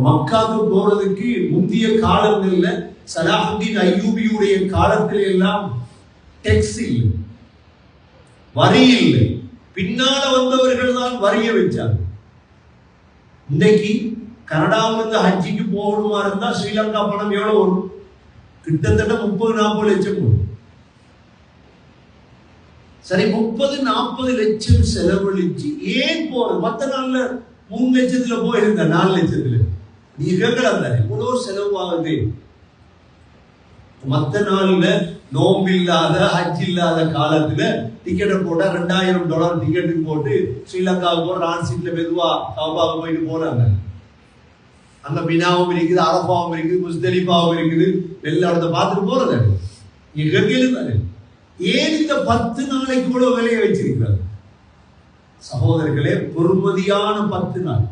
மக்காவுக்கு போறதுக்கு முந்தைய காலங்கள்ல சலாஹுத்தீன் அய்யூபியுடைய காலத்தில எல்லாம் டெக்ஸ் இல்லை, வரி இல்லை. பின்னால வந்தவர்கள் தான் வரிய வச்சாங்க. இன்னைக்கு கனடாவிலிருந்து ஹஜ்ஜிக்கு போகணுமா இருந்தா ஸ்ரீலங்கா பணம் எவ்வளவு வரும்? கிட்டத்தட்ட 30-40 லட்சம் வரும். சரி, 30-40 லட்சம் செலவழிச்சு ஏன் போறது? மற்ற நாள்ல 3 லட்சத்துல போயிருந்த 4 லட்சத்துல நிகழ்கள் தானே இவ்வளவு செலவாகுது. மற்ற நாள்ல நோம்பு இல்லாத ஹஜ் இல்லாத காலத்துல டிக்கெட்டை போட்டா $2000 டிக்கெட்டுக்கு போட்டு ஸ்ரீலங்காவுக்கு போற டிரான்சிட்ல மெதுவா கௌபாவுக்கு போயிட்டு போறாங்க. அங்க மினாவும் இருக்குது, அரபாவும் இருக்குது, முஸ்தலிஃபாவும் இருக்குது, எல்லா இடத்த பார்த்துட்டு போறது நிகழ்கள் தானே. ஏன் இந்த 10 நாளைக்கு இவ்வளவு விலையை வச்சிருக்கிறார்? சகோதரர்களே, பொறுமதியான 10 நாள்.